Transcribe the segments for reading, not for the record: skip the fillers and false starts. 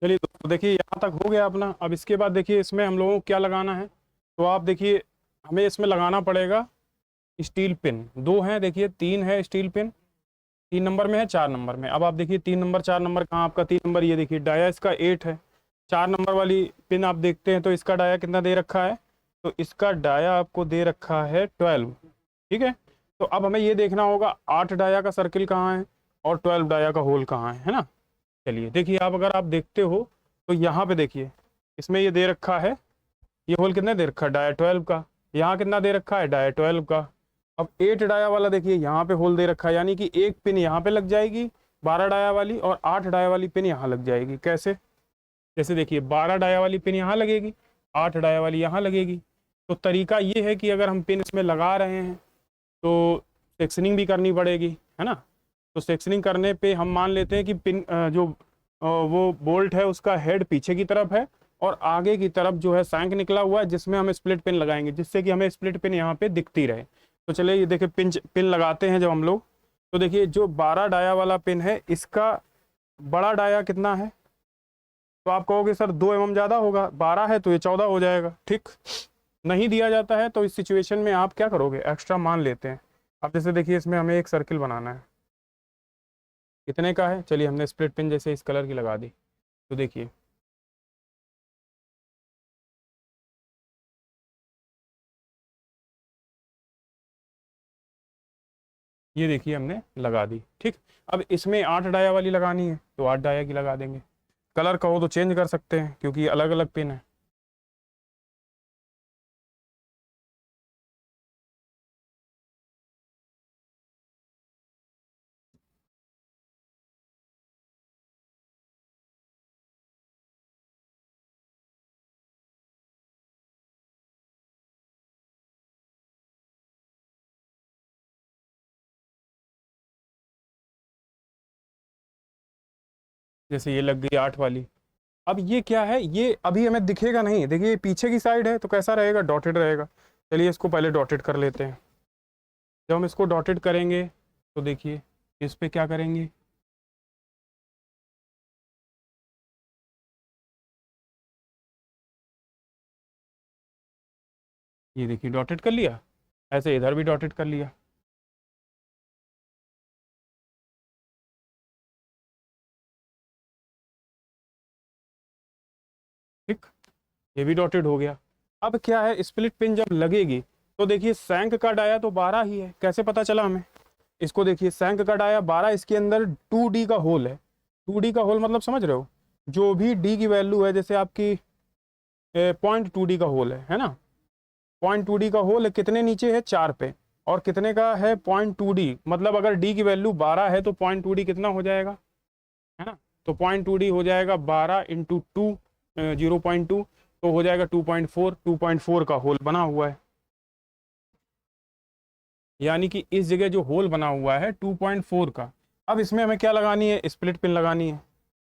चलिए दोस्तों, देखिए यहाँ तक हो गया अपना। अब इसके बाद देखिए इसमें हम लोगों को क्या लगाना है। तो आप देखिए, हमें इसमें लगाना पड़ेगा स्टील पिन। दो हैं, देखिए तीन है स्टील पिन। 3 नंबर में है, 4 नंबर में। अब आप देखिए 3 नंबर 4 नंबर कहाँ आपका 3 नंबर, ये देखिए डाया इसका 8 है। 4 नंबर वाली पिन आप देखते हैं तो इसका डाया कितना दे रखा है। तो इसका डाया आपको दे रखा है 12। ठीक है। तो अब हमें ये देखना होगा 8 डाया का सर्किल कहाँ है और 12 डाया का होल कहाँ है ना। चलिए देखिए, आप अगर आप देखते हो तो यहाँ पे देखिए, इसमें ये दे रखा है, ये होल कितने दे रखा है, डाया 12 का। यहाँ कितना दे रखा है, डाया 12 का। अब 8 डाया वाला देखिए यहाँ पे होल दे रखा है, यानी कि एक पिन यहाँ पे लग जाएगी 12 डाया वाली, और 8 डाया वाली पिन यहाँ लग जाएगी। कैसे? जैसे देखिए 12 डाया वाली पिन यहाँ लगेगी, 8 डाया वाली यहाँ लगेगी। तो तरीका ये है कि अगर हम पिन इसमें लगा रहे हैं तो सेक्शनिंग भी करनी पड़ेगी, है ना। तो सेक्शनिंग करने पे हम मान लेते हैं कि पिन वो बोल्ट है उसका हेड पीछे की तरफ है, और आगे की तरफ जो है सैंक निकला हुआ है जिसमें हमें स्प्लिट पिन लगाएंगे, जिससे कि हमें स्प्लिट पिन यहाँ पे दिखती रहे। तो चलिए ये देखिए पिन पिन लगाते हैं जब हम लोग। तो देखिए जो 12 डाया वाला पिन है, इसका बड़ा डाया कितना है। तो आप कहोगे सर 2 mm ज़्यादा होगा, 12 है तो ये 14 हो जाएगा। ठीक, नहीं दिया जाता है तो इस सिचुएशन में आप क्या करोगे, एक्स्ट्रा मान लेते हैं। अब जैसे देखिए इसमें हमें एक सर्किल बनाना है, कितने का है। चलिए हमने स्प्लिट पिन जैसे इस कलर की लगा दी। तो देखिए ये देखिए हमने लगा दी। ठीक, अब इसमें 8 डाया वाली लगानी है तो 8 डाया की लगा देंगे। कलर कहो तो चेंज कर सकते हैं क्योंकि अलग अलग पिन है। जैसे ये लग गई 8 वाली। अब ये क्या है, ये अभी हमें दिखेगा नहीं। देखिए ये पीछे की साइड है तो कैसा रहेगा, डॉटेड रहेगा। चलिए इसको पहले डॉटेड कर लेते हैं। जब हम इसको डॉटेड करेंगे तो देखिए इस पे क्या करेंगे। ये देखिए डॉटेड कर लिया, ऐसे इधर भी डॉटेड कर लिया। ठीक, ये भी डॉटेड हो गया। अब क्या है, स्प्लिट पिन जब लगेगी तो देखिए सैंक का डाया तो 12 ही है। कैसे पता चला हमें, इसको देखिए सैंक का डाया 12, इसके अंदर 2D का होल है। 2D का होल मतलब समझ रहे हो, जो भी डी की वैल्यू है, जैसे आपकी 0.2D का होल है ना। 0.2D का होल है, कितने नीचे है, 4 पे। और कितने का है, 0.2D, मतलब अगर डी की वैल्यू 12 है तो 0.2D कितना हो जाएगा, है ना। तो 0.2D हो जाएगा 12 × 2, 0.2, तो हो जाएगा 2.4। 2.4 का होल बना हुआ है, यानी कि इस जगह जो होल बना हुआ है 2.4 का। अब इसमें हमें क्या लगानी है, स्प्लिट पिन लगानी है।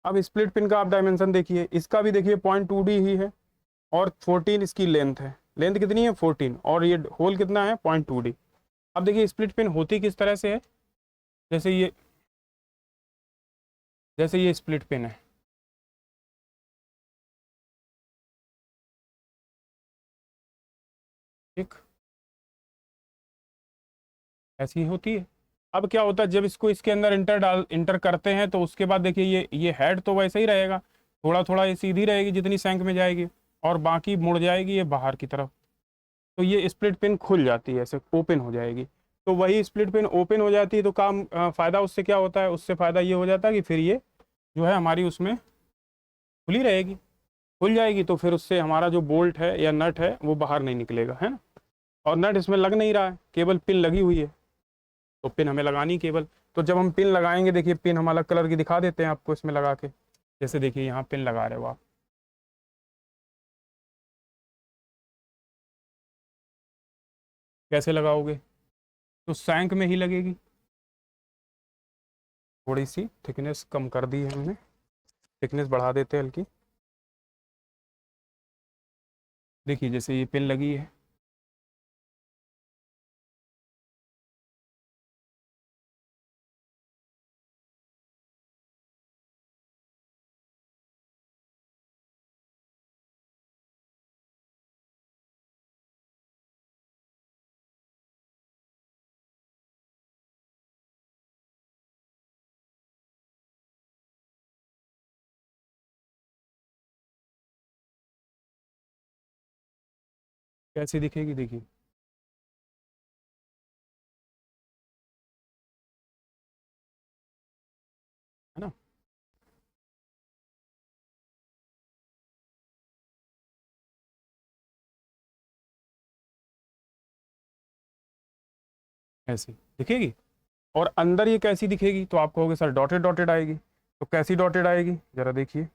अब स्प्लिट पिन का आप डायमेंशन देखिए, इसका भी देखिए 0.2D ही है, और 14 इसकी लेंथ है। लेंथ कितनी है, 14, और ये होल कितना है, 0.2D। अब देखिए स्प्लिट पिन होती किस तरह से है, जैसे ये, जैसे ये स्प्लिट पिन है। ठीक, ऐसी ही होती है। अब क्या होता है, जब इसको इसके अंदर इंटर करते हैं तो उसके बाद देखिए ये हेड तो वैसे ही रहेगा, थोड़ा थोड़ा ये सीधी रहेगी जितनी सैंक में जाएगी, और बाकी मुड़ जाएगी ये बाहर की तरफ। तो ये स्प्लिट पिन खुल जाती है, ऐसे ओपन हो जाएगी। तो वही स्प्लिट पिन ओपन हो जाती है तो काम फ़ायदा उससे क्या होता है, उससे फ़ायदा ये हो जाता है कि फिर ये जो है हमारी उसमें खुली रहेगी। खुल जाएगी तो फिर उससे हमारा जो बोल्ट है या नट है वो बाहर नहीं निकलेगा, है ना। और नट इसमें लग नहीं रहा है, केवल पिन लगी हुई है। तो पिन हमें लगानी केबल। तो जब हम पिन लगाएंगे, देखिए पिन हम अलग कलर की दिखा देते हैं आपको इसमें लगा के। जैसे देखिए यहाँ पिन लगा रहे हो आप, कैसे लगाओगे, तो सैंक में ही लगेगी। थोड़ी सी थिकनेस कम कर दी है हमने, थिकनेस बढ़ा देते हैं हल्की। देखिए जैसे ये पिन लगी है, कैसी दिखेगी देखिए, है ना। ऐसी दिखेगी। और अंदर ये कैसी दिखेगी, तो आप कहोगे सर डॉटेड डॉटेड आएगी, तो कैसी डॉटेड आएगी जरा देखिए।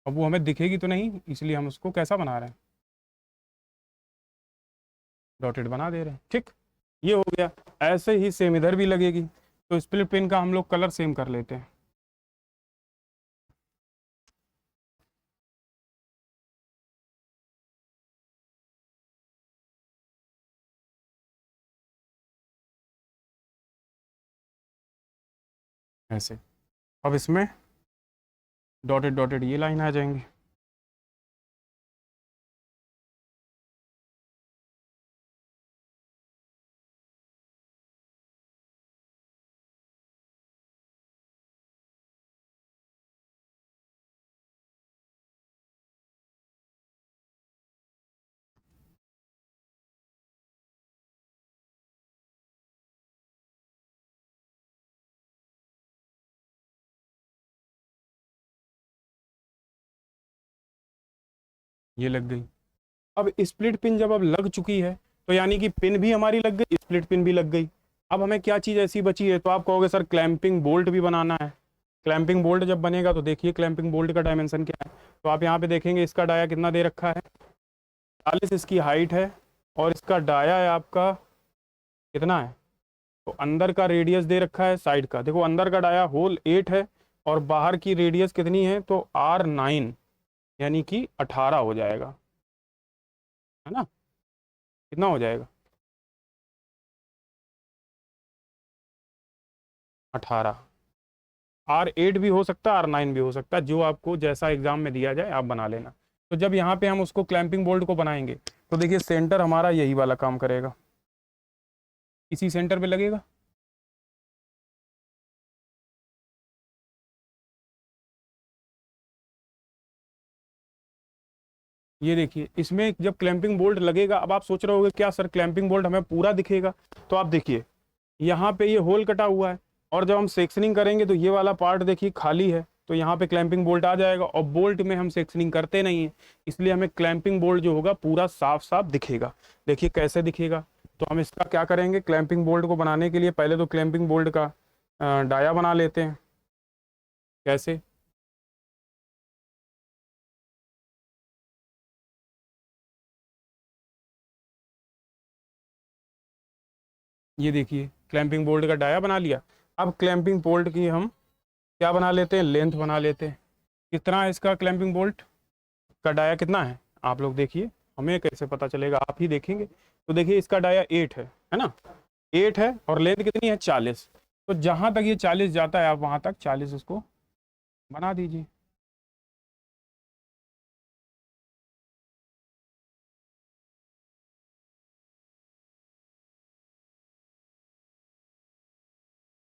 अब वो हमें दिखेगी तो नहीं, इसलिए हम उसको कैसा बना रहे हैं, डॉटेड बना दे रहे हैं, ठीक। ये हो गया। ऐसे ही सेम इधर भी लगेगी, तो स्प्लिट पेन का हम लोग कलर सेम कर लेते हैं। ऐसे अब इसमें डॉटेड डॉटेड ये लाइन आ जाएंगी। ये लग गई। अब स्प्लिट पिन जब अब लग चुकी है, तो यानी कि पिन भी हमारी लग गई, स्प्लिट पिन भी लग गई। अब हमें क्या चीज़ ऐसी बची है, तो आप कहोगे सर क्लैंपिंग बोल्ट भी बनाना है। क्लैंपिंग बोल्ट जब बनेगा तो देखिए क्लैंपिंग बोल्ट का डायमेंशन क्या है, तो आप यहाँ पे देखेंगे इसका डाया कितना दे रखा है, 40 इसकी हाइट है, और इसका डाया है आपका कितना है, तो अंदर का रेडियस दे रखा है साइड का, देखो अंदर का डाया होल 8 है, और बाहर की रेडियस कितनी है, तो R9, यानी कि 18 हो जाएगा, है ना। कितना हो जाएगा, 18। R8 भी हो सकता है, R9 भी हो सकता है, जो आपको जैसा एग्जाम में दिया जाए आप बना लेना। तो जब यहाँ पे हम उसको क्लैंपिंग बोल्ट को बनाएंगे, तो देखिए सेंटर हमारा यही वाला काम करेगा, इसी सेंटर पे लगेगा। ये देखिए इसमें जब क्लैंपिंग बोल्ट लगेगा, अब आप सोच रहे होगे क्या सर क्लैंपिंग बोल्ट हमें पूरा दिखेगा, तो आप देखिए यहाँ पे ये होल कटा हुआ है, और जब हम सेक्शनिंग करेंगे तो ये वाला पार्ट देखिए खाली है, तो यहाँ पे क्लैंपिंग बोल्ट आ जाएगा, और बोल्ट में हम सेक्शनिंग करते नहीं है, इसलिए हमें क्लैंपिंग बोल्ट जो होगा पूरा साफ साफ दिखेगा। देखिए कैसे दिखेगा, तो हम इसका क्या करेंगे, क्लैंपिंग बोल्ट को बनाने के लिए पहले तो क्लैंपिंग बोल्ट का डाया बना लेते हैं। कैसे, ये देखिए क्लैंपिंग बोल्ट का डाया बना लिया। अब क्लैंपिंग बोल्ट की हम क्या बना लेते हैं, लेंथ बना लेते हैं। कितना है इसका क्लैंपिंग बोल्ट का डाया कितना है, आप लोग देखिए, हमें कैसे पता चलेगा, आप ही देखेंगे। तो देखिए इसका डाया 8 है ना, 8 है, और लेंथ कितनी है 40। तो जहां तक ये 40 जाता है आप वहां तक 40 उसको बना दीजिए।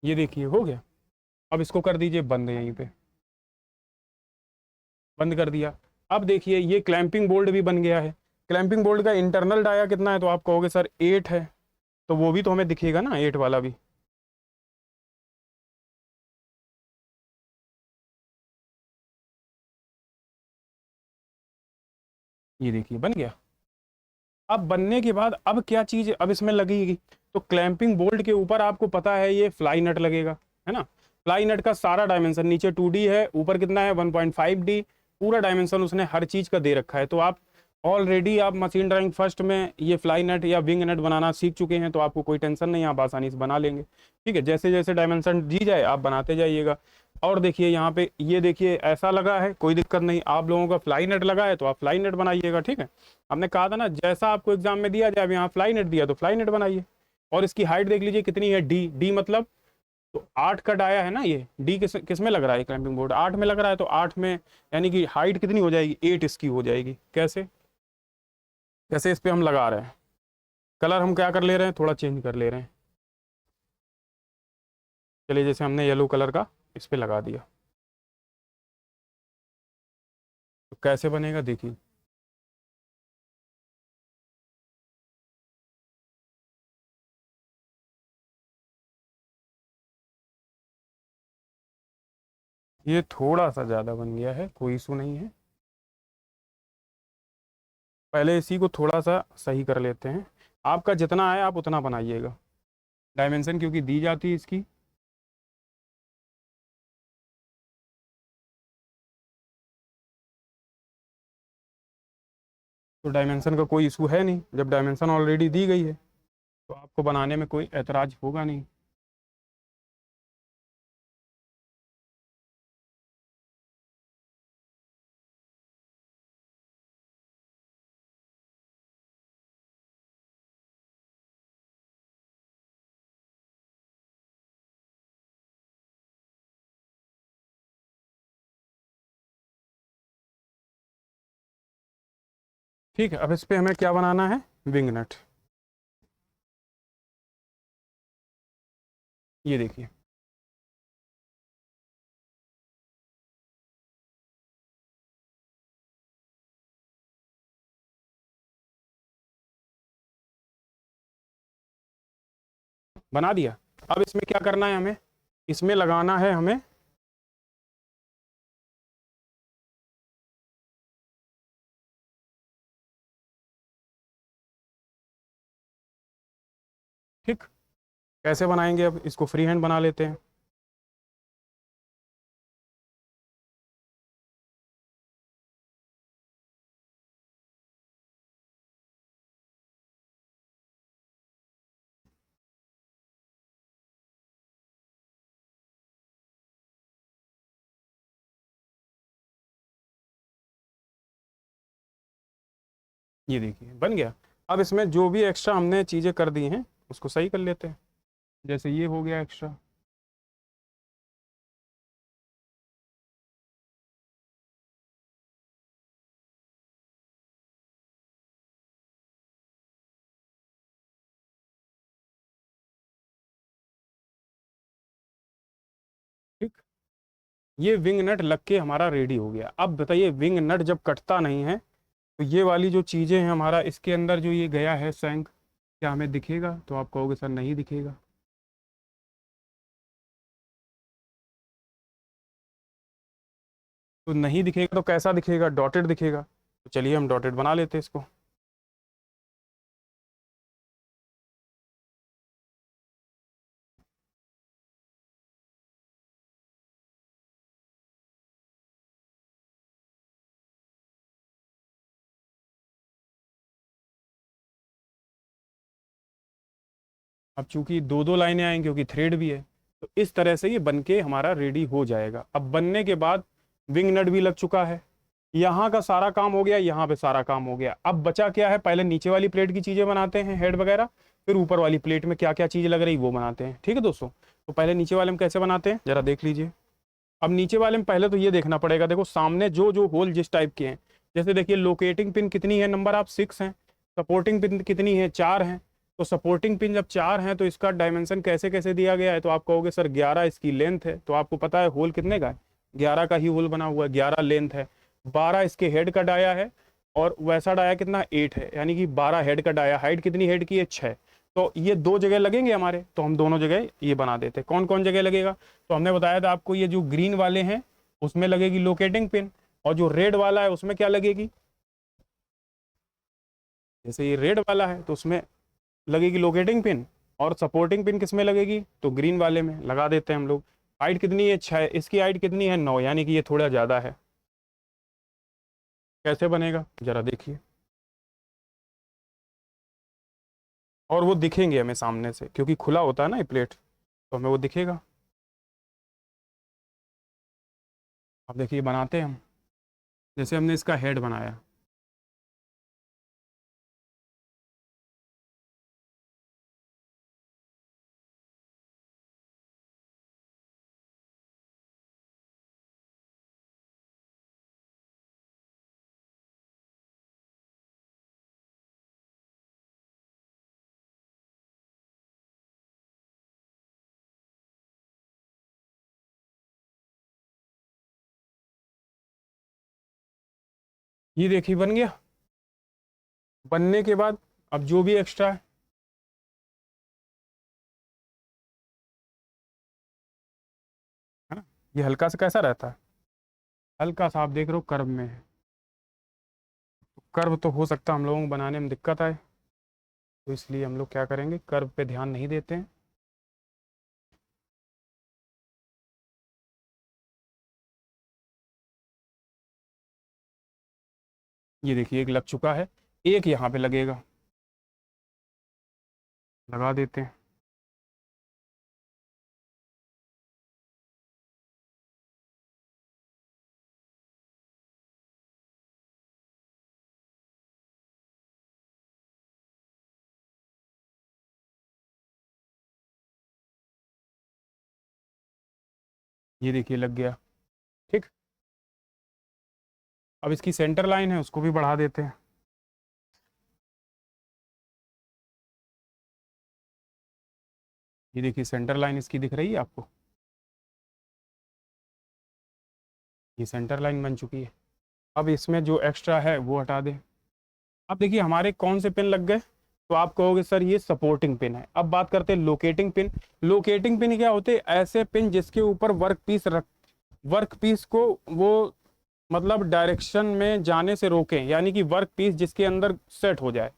ये देखिए हो गया। अब इसको कर दीजिए बंद, यहीं पे बंद कर दिया। अब देखिए ये क्लैंपिंग बोल्ट भी बन गया है। क्लैंपिंग बोल्ट का इंटरनल डाया कितना है, तो आप कहोगे सर 8 है, तो वो भी तो हमें दिखेगा ना 8 वाला भी। ये देखिए बन गया। अब बनने के बाद अब क्या चीज अब इसमें लगेगी, तो क्लैंपिंग बोल्ट के ऊपर आपको पता है ये फ्लाई नट लगेगा, है ना। फ्लाई नट का सारा डायमेंशन, नीचे 2D है, ऊपर कितना है 1.5D, पूरा डायमेंशन उसने हर चीज का दे रखा है। तो आप ऑलरेडी आप मशीन ड्राइंग फर्स्ट में ये फ्लाई नट या विंग नट बनाना सीख चुके हैं, तो आपको कोई टेंशन नहीं, आप आसानी से बना लेंगे। ठीक है, जैसे जैसे डायमेंशन दी जाए आप बनाते जाइएगा। और देखिए यहाँ पे ये देखिए ऐसा लगा है, कोई दिक्कत नहीं, आप लोगों का फ्लाई नेट लगा है तो आप फ्लाई नेट बनाइएगा। ठीक है, हमने कहा था ना जैसा आपको एग्जाम में दिया जाए, अब यहाँ फ्लाई नेट दिया तो फ्लाई नेट बनाइए। और इसकी हाइट देख लीजिए कितनी है, डी डी मतलब, तो 8 का डाया है ना, ये डी किस में लग रहा है, क्लैंपिंग बोर्ड 8 में लग रहा है, तो 8 में यानी कि हाइट कितनी हो जाएगी, 8 इसकी हो जाएगी। कैसे, कैसे इस पे हम लगा रहे हैं, कलर हम क्या कर ले रहे हैं, थोड़ा चेंज कर ले रहे हैं। चलिए जैसे हमने येलो कलर का इस पे लगा दिया, तो कैसे बनेगा देखिए। ये थोड़ा सा ज़्यादा बन गया है, कोई इशू नहीं है। पहले इसी को थोड़ा सा सही कर लेते हैं। आपका जितना है आप उतना बनाइएगा, डायमेंशन क्योंकि दी जाती है इसकी। तो डायमेंशन का कोई इशू है नहीं, जब डायमेंशन ऑलरेडी दी गई है तो आपको बनाने में कोई एतराज़ होगा नहीं। ठीक है, अब इस पे हमें क्या बनाना है, विंग नट। ये देखिए, बना दिया। अब इसमें क्या करना है हमें, इसमें लगाना है हमें ठीक। कैसे बनाएंगे, अब इसको फ्री हैंड बना लेते हैं। ये देखिए बन गया। अब इसमें जो भी एक्स्ट्रा हमने चीज़ें कर दी हैं उसको सही कर लेते हैं। जैसे ये हो गया एक्स्ट्रा। ठीक, ये विंग नट लग के हमारा रेडी हो गया। अब बताइए, विंग नट जब कटता नहीं है तो ये वाली जो चीज़ें हैं हमारा इसके अंदर जो ये गया है सैंक, क्या हमें दिखेगा? तो आप कहोगे सर नहीं दिखेगा। तो नहीं दिखेगा तो कैसा दिखेगा, डॉटेड दिखेगा। तो चलिए हम डॉटेड बना लेते हैं इसको। अब चूंकि दो दो लाइनें आएंगी क्योंकि थ्रेड भी है, तो इस तरह से ये बन के हमारा रेडी हो जाएगा। अब बनने के बाद विंग नट भी लग चुका है, यहाँ का सारा काम हो गया, यहाँ पे सारा काम हो गया। अब बचा क्या है, पहले नीचे वाली प्लेट की चीजें बनाते हैं, हेड वगैरह, फिर ऊपर वाली प्लेट में क्या क्या चीज लग रही वो बनाते हैं। ठीक है दोस्तों, तो पहले नीचे वाले में कैसे बनाते हैं जरा देख लीजिए। अब नीचे वाले में पहले तो ये देखना पड़ेगा, देखो सामने जो जो होल जिस टाइप के हैं, जैसे देखिए लोकेटिंग पिन कितनी है, नंबर आप 6 हैं। सपोर्टिंग पिन कितनी है, 4 हैं। तो सपोर्टिंग पिन जब 4 हैं तो इसका डायमेंशन कैसे कैसे दिया गया है, तो आप कहोगे सर 11 इसकी लेंथ है। तो आपको पता है होल कितने का है, 11 का ही होल बना हुआ है, 11 लेंथ है। 12 इसके हेड का डाया है, और वैसा डाया कितना 8 है, यानी कि 12 हेड का डाया। हाइट कितनी हेड की है, 6। तो ये दो जगह लगेंगे हमारे, तो हम दोनों जगह ये बना देते हैं। कौन कौन जगह लगेगा, तो हमने बताया था आपको, ये जो ग्रीन वाले हैं उसमें लगेगी लोकेटिंग पिन, और जो रेड वाला है उसमें क्या लगेगी, जैसे ये रेड वाला है तो उसमें लगेगी लोकेटिंग पिन, और सपोर्टिंग पिन किस में लगेगी, तो ग्रीन वाले में लगा देते हैं हम लोग। हाइट कितनी है, 6, इसकी हाइट कितनी है, 9, यानी कि ये थोड़ा ज़्यादा है। कैसे बनेगा जरा देखिए, और वो दिखेंगे हमें सामने से क्योंकि खुला होता है ना ये प्लेट, तो हमें वो दिखेगा। अब देखिए बनाते हैं हम, जैसे हमने इसका हेड बनाया, ये देखिए बन गया। बनने के बाद अब जो भी एक्स्ट्रा है ना, ये हल्का सा कैसा रहता है, हल्का सा आप देख रहे हो कर्व में है। कर्व तो हो सकता है हम लोगों को बनाने में दिक्कत आए, तो इसलिए हम लोग क्या करेंगे, कर्व पे ध्यान नहीं देते हैं। ये देखिए एक लग चुका है, एक यहाँ पे लगेगा, लगा देते हैं। ये देखिए लग गया। ठीक, अब इसकी सेंटर लाइन है उसको भी बढ़ा देते हैं। ये देखिए सेंटर लाइन इसकी दिख रही है आपको, ये सेंटर लाइन बन चुकी है। अब इसमें जो एक्स्ट्रा है वो हटा दें। अब देखिए हमारे कौन से पिन लग गए, तो आप कहोगे सर ये सपोर्टिंग पिन है। अब बात करते हैं लोकेटिंग पिन। लोकेटिंग पिन क्या होते हैं, ऐसे पिन जिसके ऊपर वर्क पीस को वो मतलब डायरेक्शन में जाने से रोकें, यानी कि वर्क पीस जिसके अंदर सेट हो जाए।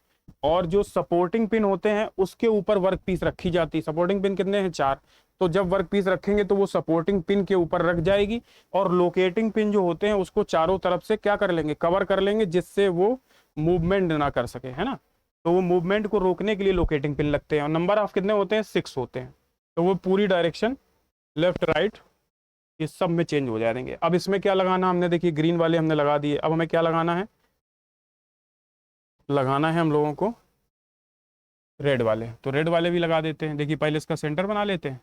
और जो सपोर्टिंग पिन होते हैं उसके ऊपर वर्क पीस रखी जाती है। सपोर्टिंग पिन कितने हैं, 4। तो जब वर्क पीस रखेंगे तो वो सपोर्टिंग पिन के ऊपर रख जाएगी, और लोकेटिंग पिन जो होते हैं उसको चारों तरफ से क्या कर लेंगे, कवर कर लेंगे, जिससे वो मूवमेंट ना कर सके, है ना। तो वो मूवमेंट को रोकने के लिए लोकेटिंग पिन लगते हैं। और नंबर ऑफ कितने होते हैं, 6 होते हैं। तो वो पूरी डायरेक्शन लेफ्ट राइट इस सब में चेंज हो जाएंगे। अब इसमें क्या लगाना हमने, देखिए ग्रीन वाले हमने लगा दिए, अब हमें क्या लगाना है, लगाना है हम लोगों को रेड वाले। तो रेड वाले भी लगा देते हैं। देखिए पहले इसका सेंटर बना लेते हैं,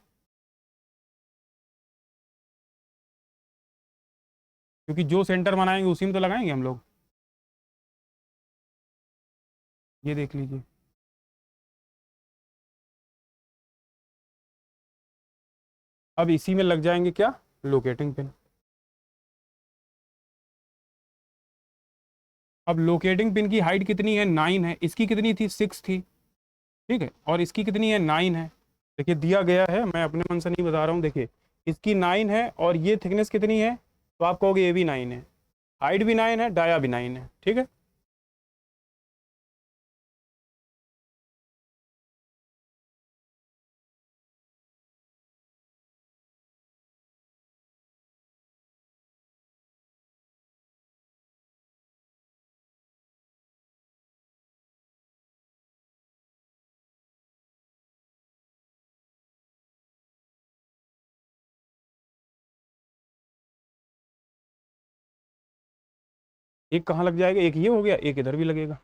क्योंकि जो सेंटर बनाएंगे उसी में तो लगाएंगे हम लोग। ये देख लीजिए, अब इसी में लग जाएंगे क्या, लोकेटिंग पिन। अब लोकेटिंग पिन की हाइट कितनी है, 9 है। इसकी कितनी थी, 6 थी। ठीक है, और इसकी कितनी है, 9 है। देखिए दिया गया है, मैं अपने मन से नहीं बता रहा हूँ। देखिए इसकी 9 है और ये थिकनेस कितनी है, तो आप कहोगे ये भी 9 है, हाइट भी 9 है, डाया भी 9 है। ठीक है, एक कहाँ लग जाएगा, एक ये हो गया, एक इधर भी लगेगा।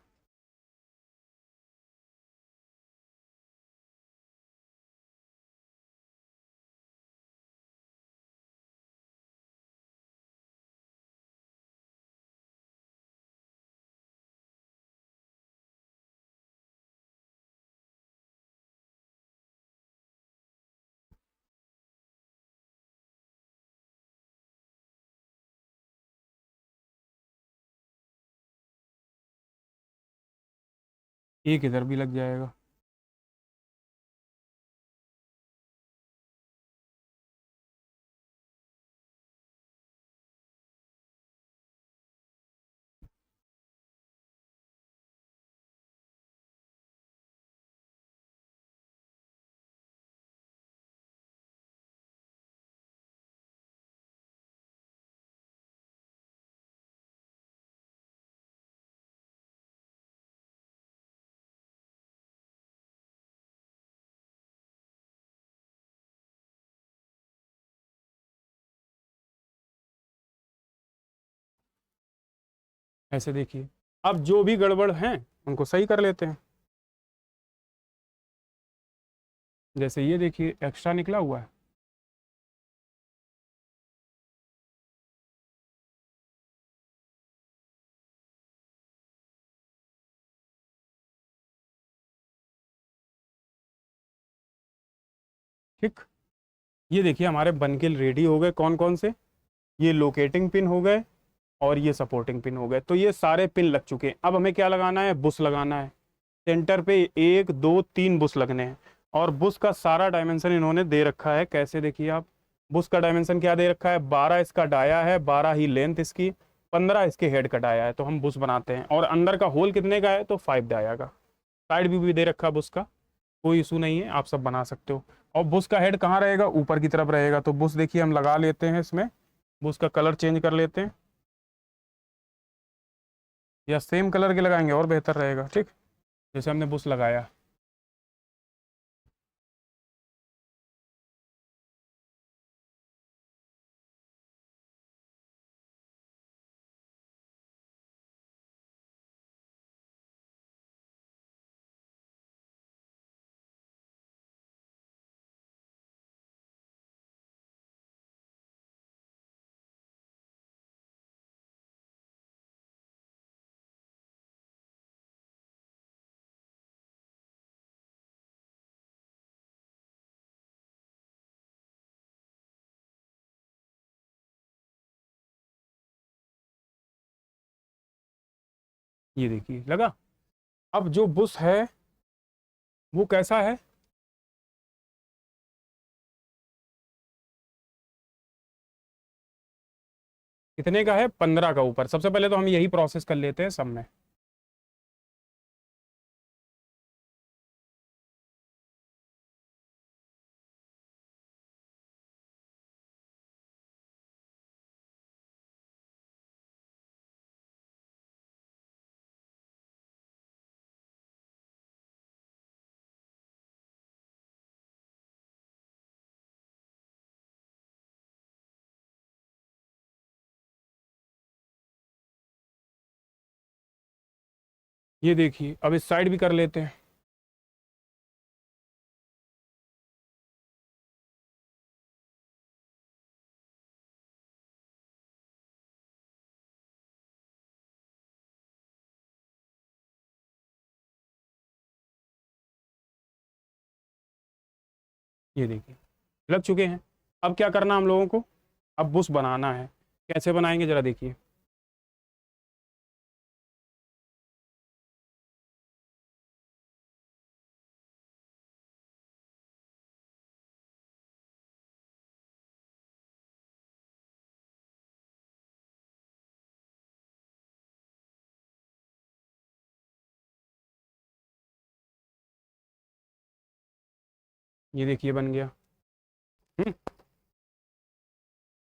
एक इधर भी लग जाएगा। ऐसे देखिए, अब जो भी गड़बड़ हैं उनको सही कर लेते हैं। जैसे ये देखिए एक्स्ट्रा निकला हुआ है, ठीक। ये देखिए हमारे बनके रेडी हो गए, कौन कौन से, ये लोकेटिंग पिन हो गए, और ये सपोर्टिंग पिन हो गए। तो ये सारे पिन लग चुके हैं। अब हमें क्या लगाना है, बुश लगाना है। सेंटर पे 1 2 3 बुश लगने हैं। और बुश का सारा डायमेंशन इन्होंने दे रखा है, कैसे देखिए आप। बुश का डायमेंशन क्या दे रखा है, 12 इसका डाया है, 12 ही लेंथ इसकी, 15 इसके हेड का डाया है। तो हम बुश बनाते हैं। और अंदर का होल कितने का है, तो 5 डाया का। साइड भी दे रखा है बुश का, कोई इशू नहीं है, आप सब बना सकते हो। और बुश का हेड कहाँ रहेगा, ऊपर की तरफ रहेगा। तो बुश देखिए हम लगा लेते हैं इसमें। बुश का कलर चेंज कर लेते हैं, या सेम कलर के लगाएंगे और बेहतर रहेगा, ठीक। जैसे हमने बुश लगाया। ये देखिए लगा। अब जो बुश है वो कैसा है, कितने का है, 15 का ऊपर। सबसे पहले तो हम यही प्रोसेस कर लेते हैं सब में। ये देखिए अब इस साइड भी कर लेते हैं। ये देखिए लग चुके हैं। अब क्या करना हम लोगों को, अब बुश बनाना है। कैसे बनाएंगे जरा देखिए। ये देखिए बन गया। हम्म।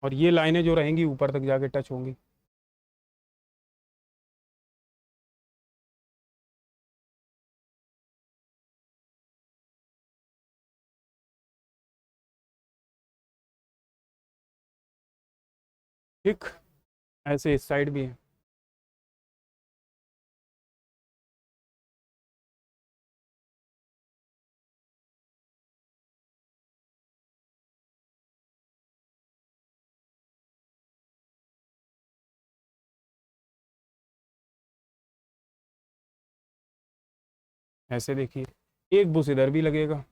और ये लाइनें जो रहेंगी ऊपर तक जाके टच होंगी। ठीक, ऐसे इस साइड भी है। ऐसे देखिए, एक बुश इधर भी लगेगा।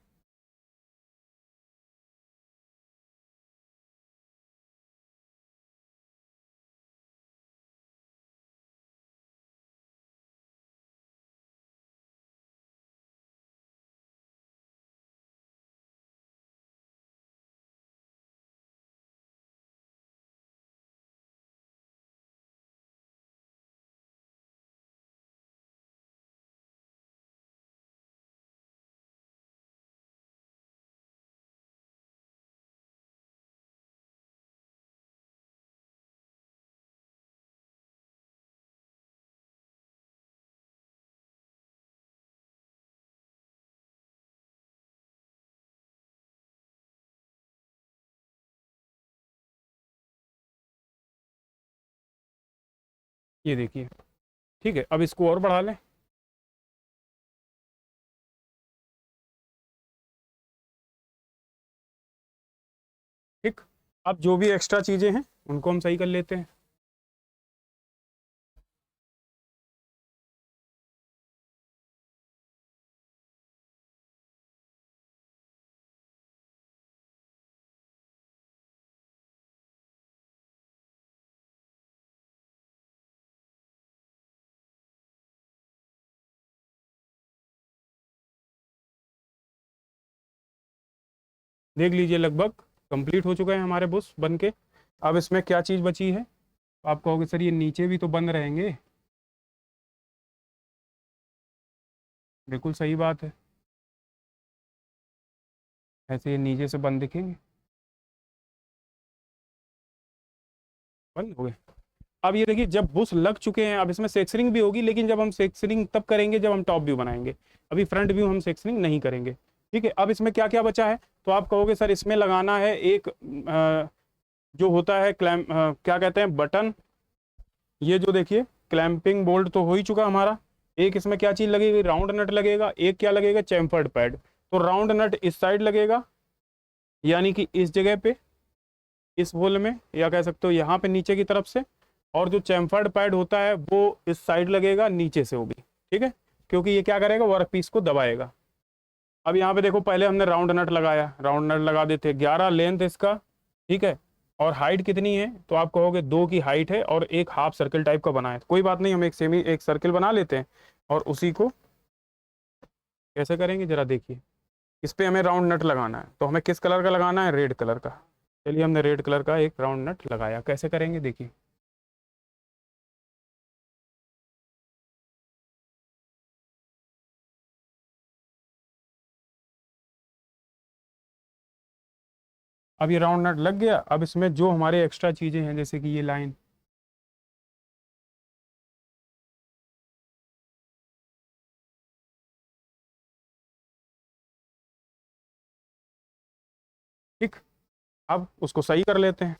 ये देखिए, ठीक है। अब इसको और बढ़ा लें। ठीक। अब जो भी एक्स्ट्रा चीज़ें हैं उनको हम सही कर लेते हैं। देख लीजिए लगभग कंप्लीट हो चुके हैं हमारे बुश बन के। अब इसमें क्या चीज़ बची है? आप कहोगे सर ये नीचे भी तो बंद रहेंगे। बिल्कुल सही बात है, ऐसे ये नीचे से बंद दिखेंगे, बंद हो गए। अब ये देखिए जब बुश लग चुके हैं, अब इसमें सेक्शनिंग भी होगी, लेकिन जब हम सेक्शनिंग तब करेंगे जब हम टॉप व्यू बनाएंगे। अभी फ्रंट व्यू हम सेक्शनिंग नहीं करेंगे। ठीक है, अब इसमें क्या क्या बचा है? तो आप कहोगे सर इसमें लगाना है एक जो होता है क्या कहते हैं, बटन। ये जो देखिए क्लैंपिंग बोल्ट तो हो ही चुका हमारा। एक इसमें क्या चीज लगेगी? राउंड नट लगेगा। एक क्या लगेगा? Chamfered pad. तो राउंड नट इस साइड लगेगा, यानी कि इस जगह पे, इस होल में, या कह सकते हो यहाँ पे नीचे की तरफ से। और जो चैम्फर्ड पैड होता है वो इस साइड लगेगा, नीचे से होगी। ठीक है, क्योंकि ये क्या करेगा? वर्क पीस को दबाएगा। अब यहाँ पे देखो, पहले हमने राउंड नट लगाया, राउंड नट लगा देते, 11 लेंथ इसका। ठीक है, और हाइट कितनी है? तो आप कहोगे 2 की हाइट है और एक हाफ सर्कल टाइप का बना है। कोई बात नहीं, हम एक सेमी एक सर्कल बना लेते हैं और उसी को कैसे करेंगे जरा देखिए। इस पे हमें राउंड नट लगाना है, तो हमें किस कलर का लगाना है? रेड कलर का। चलिए हमने रेड कलर का एक राउंड नट लगाया। कैसे करेंगे देखिए। अब ये राउंड नट लग गया। अब इसमें जो हमारे एक्स्ट्रा चीज़ें हैं, जैसे कि ये लाइन, ठीक, अब उसको सही कर लेते हैं।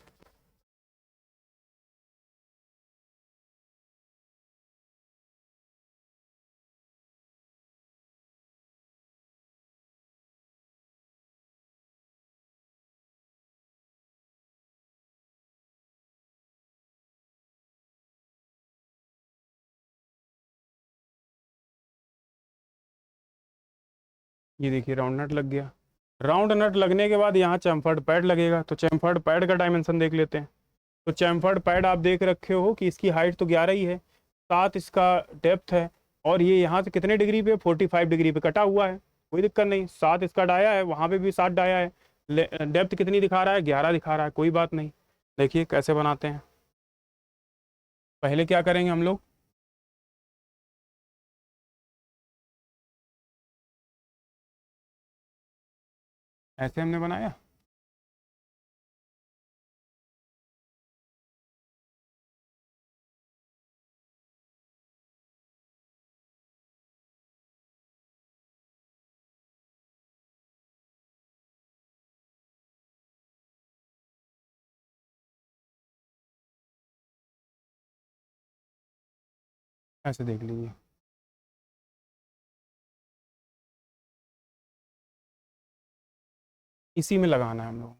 ये देखिए राउंड नट लग गया। राउंड नट लगने के बाद यहाँ चैम्फर्ड पैड लगेगा, तो चैम्फर्ड पैड का डायमेंशन देख लेते हैं। तो चैम्फर्ड पैड आप देख रखे हो कि इसकी हाइट तो 11 ही है, 7 इसका डेप्थ है। और ये यहाँ से कितने डिग्री पे? 45 डिग्री पे कटा हुआ है। कोई दिक्कत नहीं, 7 इसका डाया है, वहाँ पे भी 7 डाया है। डेप्थ कितनी दिखा रहा है? 11 दिखा रहा है। कोई बात नहीं, देखिए कैसे बनाते हैं। पहले क्या करेंगे हम लोग? ऐसे हमने बनाया। ऐसे देख लीजिए, इसी में लगाना है हम लोग।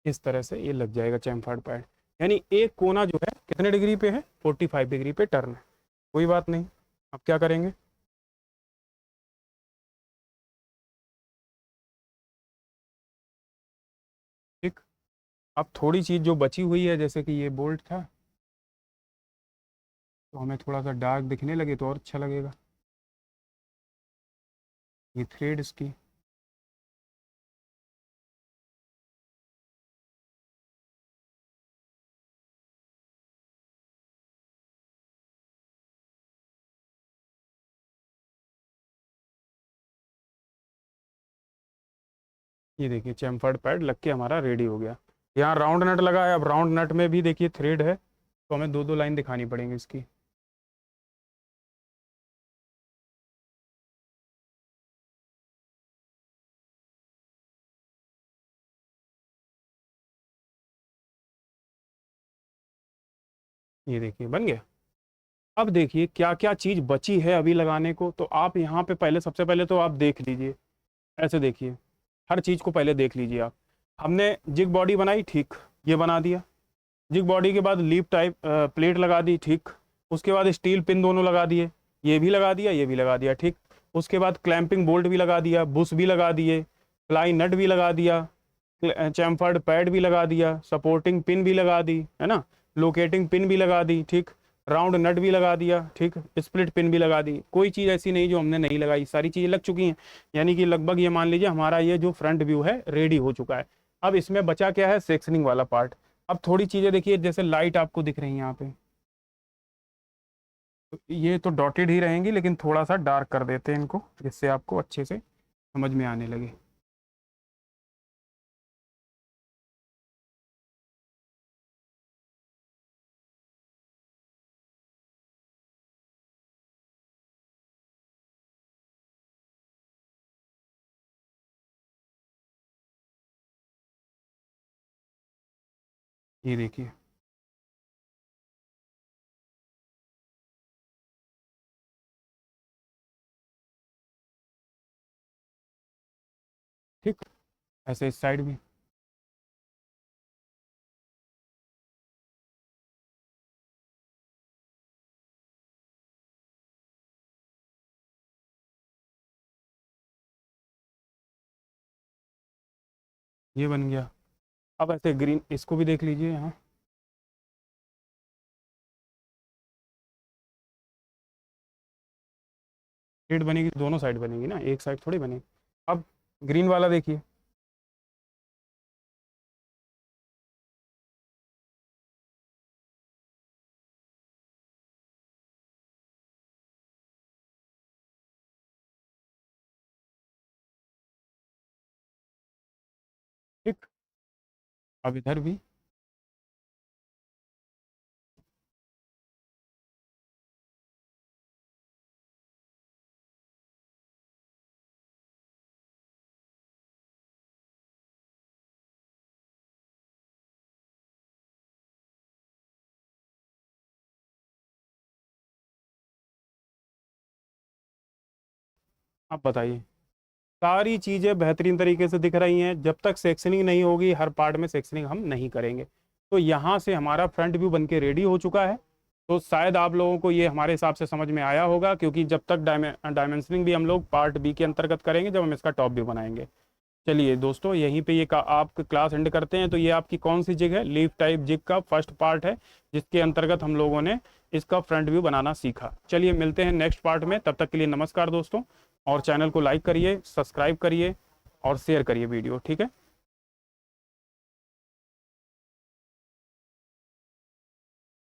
इस तरह से ये लग जाएगा चैम्फर्ड पैड। यानी एक कोना जो है कितने डिग्री पे है? 45 डिग्री पे टर्न है। कोई बात नहीं, अब क्या करेंगे? ठीक, अब थोड़ी चीज़ जो बची हुई है, जैसे कि ये बोल्ट था, तो हमें थोड़ा सा डार्क दिखने लगे तो और अच्छा लगेगा। ये थ्रेड इसकी, ये देखिए चैम्फर्ड पैड लग के हमारा रेडी हो गया। यहाँ राउंड नट लगा है, अब राउंड नट में भी देखिए थ्रेड है, तो हमें दो दो लाइन दिखानी पड़ेंगी इसकी। ये देखिए बन गया। अब देखिए क्या क्या चीज़ बची है अभी लगाने को, तो आप यहाँ पे पहले सबसे पहले तो आप देख लीजिए, ऐसे देखिए, हर चीज़ को पहले देख लीजिए आप। हमने जिग बॉडी बनाई, ठीक, ये बना दिया। जिग बॉडी के बाद लीफ टाइप प्लेट लगा दी, ठीक। उसके बाद स्टील पिन दोनों लगा दिए, ये भी लगा दिया, ये भी लगा दिया, ठीक। उसके बाद क्लैंपिंग बोल्ट भी लगा दिया, बुश भी लगा दिए, फ्लाई नट भी लगा दिया, चैम्फर्ड पैड भी लगा दिया, सपोर्टिंग पिन भी लगा दी, है ना, लोकेटिंग पिन भी लगा दी, ठीक। राउंड नट भी लगा दिया, ठीक। स्प्लिट पिन भी लगा दी, कोई चीज़ ऐसी नहीं जो हमने नहीं लगाई, सारी चीज़ें लग चुकी हैं। यानी कि लगभग ये मान लीजिए हमारा ये जो फ्रंट व्यू है रेडी हो चुका है। अब इसमें बचा क्या है, सेक्शनिंग वाला पार्ट। अब थोड़ी चीज़ें देखिए, जैसे लाइट आपको दिख रही है यहाँ पे, तो ये तो डॉटेड ही रहेंगी, लेकिन थोड़ा सा डार्क कर देते हैं इनको, जिससे आपको अच्छे से समझ में आने लगे। ये देखिए, ठीक, ऐसे इस साइड भी। ये बन गया। अब ऐसे ग्रीन इसको भी देख लीजिए यहाँ, रेड बनेगी, दोनों साइड बनेगी ना, एक साइड थोड़ी बनेगी। अब ग्रीन वाला देखिए, ठीक। अब इधर भी, आप बताइए। सारी चीज़ें बेहतरीन तरीके से दिख रही हैं। जब तक सेक्शनिंग नहीं होगी, हर पार्ट में सेक्शनिंग हम नहीं करेंगे। तो यहाँ से हमारा फ्रंट व्यू बन के रेडी हो चुका है। तो शायद आप लोगों को ये हमारे हिसाब से समझ में आया होगा, क्योंकि जब तक डायमेंशनिंग भी हम लोग पार्ट बी के अंतर्गत करेंगे, जब हम इसका टॉप व्यू बनाएंगे। चलिए दोस्तों, यहीं पे ये आप क्लास एंड करते हैं। तो ये आपकी कौन सी जिग है, लीफ टाइप जिग का फर्स्ट पार्ट है, जिसके अंतर्गत हम लोगों ने इसका फ्रंट व्यू बनाना सीखा। चलिए मिलते हैं नेक्स्ट पार्ट में, तब तक के लिए नमस्कार दोस्तों। और चैनल को लाइक करिए, सब्सक्राइब करिए और शेयर करिए वीडियो, ठीक है।